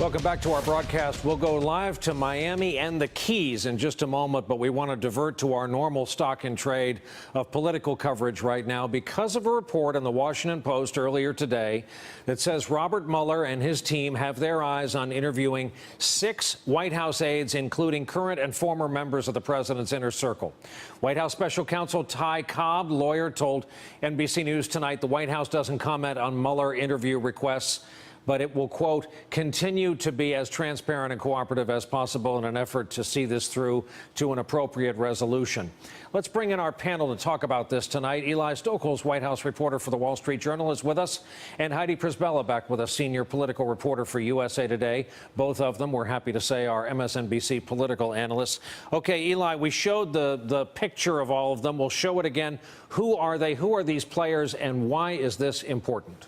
Welcome back to our broadcast. We'll go live to Miami and the Keys in just a moment, but we want to divert to our normal stock and trade of political coverage right now because of a report in the Washington Post earlier today that says Robert Mueller and his team have their eyes on interviewing 6 White House aides, including current and former members of the president's inner circle. White House Special Counsel Ty Cobb, lawyer, told NBC News tonight the White House doesn't comment on Mueller interview requests, but it will, quote, continue to be as transparent and cooperative as possible in an effort to see this through to an appropriate resolution. Let's bring in our panel to talk about this tonight. Eli Stokols, White House reporter for the Wall Street Journal, is with us, and Heidi Prisbilla back with us, senior political reporter for USA Today. Both of them, we're happy to say, are MSNBC political analysts. Okay, Eli, we showed the picture of all of them. We'll show it again. Who are they? Who are these players, and why is this important?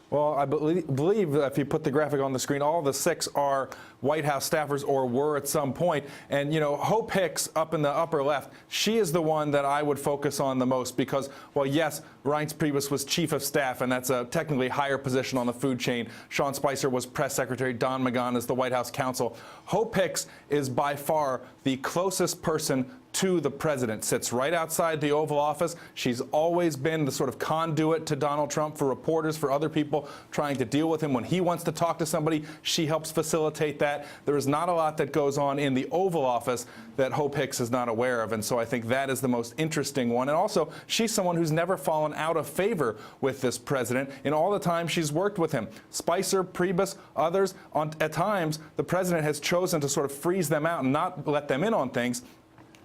Well, I believe if you put the graphic on the screen, all the 6 are White House staffers or were at some point. And, you know, Hope Hicks up in the upper left, she is the one that I would focus on the most because, well, yes, Reince Priebus was chief of staff, and that's a technically higher position on the food chain. Sean Spicer was press secretary. Don McGahn is the White House counsel. Hope Hicks is by far the closest person to the president, sits right outside the Oval Office. She's always been the sort of conduit to Donald Trump for reporters, for other people trying to deal with him. When he wants to talk to somebody, she helps facilitate that. There is not a lot that goes on in the Oval Office that Hope Hicks is not aware of, and so I think that is the most interesting one. And also, she's someone who's never fallen out of favor with this president in all the time she's worked with him. Spicer, Priebus, others, at times, the president has chosen to sort of freeze them out and not let them in on things.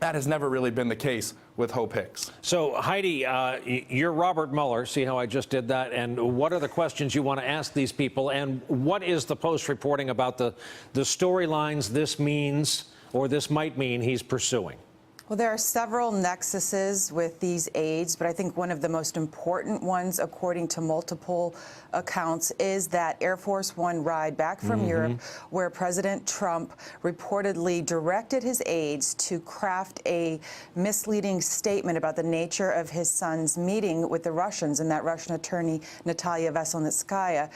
That has never really been the case with Hope Hicks. So, Heidi, you're Robert Mueller. See how I just did that? And what are the questions you want to ask these people? And what is the Post reporting about the storylines this means or this might mean he's pursuing? Well, there are several nexuses with these aides, but I think one of the most important ones, according to multiple accounts, is that Air Force One ride back from Europe, where President Trump reportedly directed his aides to craft a misleading statement about the nature of his son's meeting with the Russians and that Russian attorney, Natalia Veselnitskaya.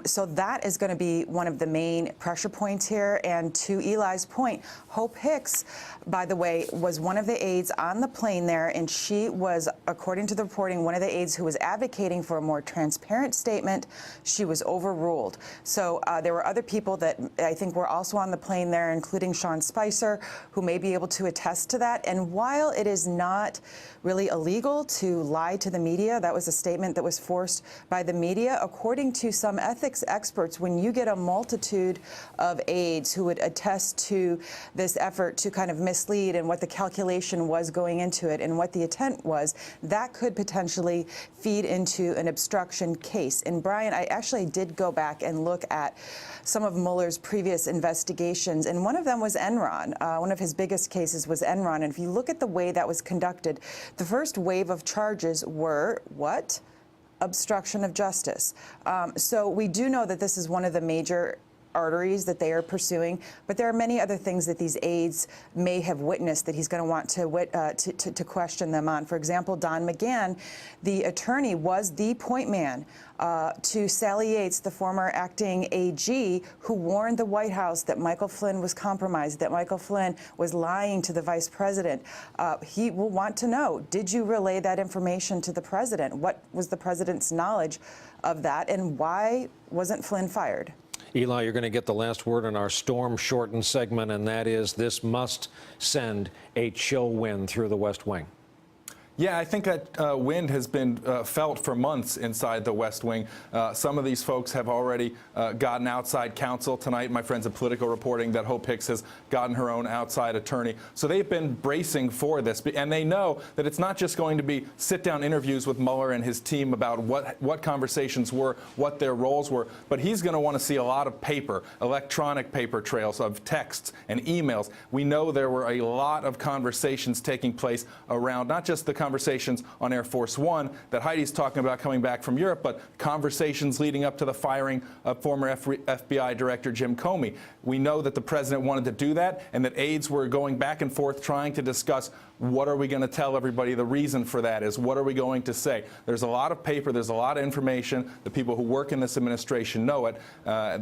So that is going to be one of the main pressure points here. And to Eli's point, Hope Hicks, by the way, was one of the aides on the plane there, and she was, according to the reporting, one of the aides who was advocating for a more transparent statement. She was overruled. So there were other people that I think were also on the plane there, including Sean Spicer, who may be able to attest to that. And while it is not really illegal to lie to the media, that was a statement that was forced by the media, according to some ethics experts, when you get a multitude of aides who would attest to this effort to kind of mislead and what the calculation was going into it and what the intent was, that could potentially feed into an obstruction case. And Brian, I actually did go back and look at some of Mueller's previous investigations, and one of them was Enron. One of his biggest cases was Enron. And if you look at the way that was conducted, the first wave of charges were what? Obstruction of justice. So we do know that this is one of the major arteries that they are pursuing, but there are many other things that these aides may have witnessed that he's going to want to question them on. For example, Don McGahn, the attorney, was the point man to Sally Yates, the former acting AG, who warned the White House that Michael Flynn was compromised, that Michael Flynn was lying to the vice president. He will want to know, did you relay that information to the president? What was the president's knowledge of that, and why wasn't Flynn fired? Eli, you're going to get the last word on our storm-shortened segment, and that is this must send a chill wind through the West Wing. Yeah, I think that wind has been felt for months inside the West Wing. Some of these folks have already gotten outside counsel. Tonight, my friends at Political reporting that Hope Hicks has gotten her own outside attorney. So they've been bracing for this, and they know that it's not just going to be sit-down interviews with Mueller and his team about what conversations were, what their roles were, but he's going to want to see a lot of paper, electronic paper trails of texts and emails. We know there were a lot of conversations taking place around not just the conversations on Air Force One that Heidi's talking about coming back from Europe, but conversations leading up to the firing of former FBI Director Jim Comey. We know that the president wanted to do that, and that aides were going back and forth trying to discuss what are we going to tell everybody. The reason for that is, what are we going to say? There's a lot of paper, there's a lot of information. The people who work in this administration know it.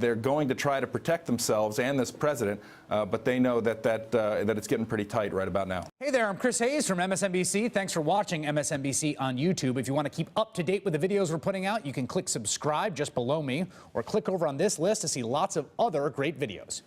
They're going to try to protect themselves and this president, but they know that it's getting pretty tight right about now. Hey there, I'm Chris Hayes from MSNBC. Thanks for watching MSNBC on YouTube. If you want to keep up to date with the videos we're putting out, you can click subscribe just below me, or click over on this list to see lots of other great videos.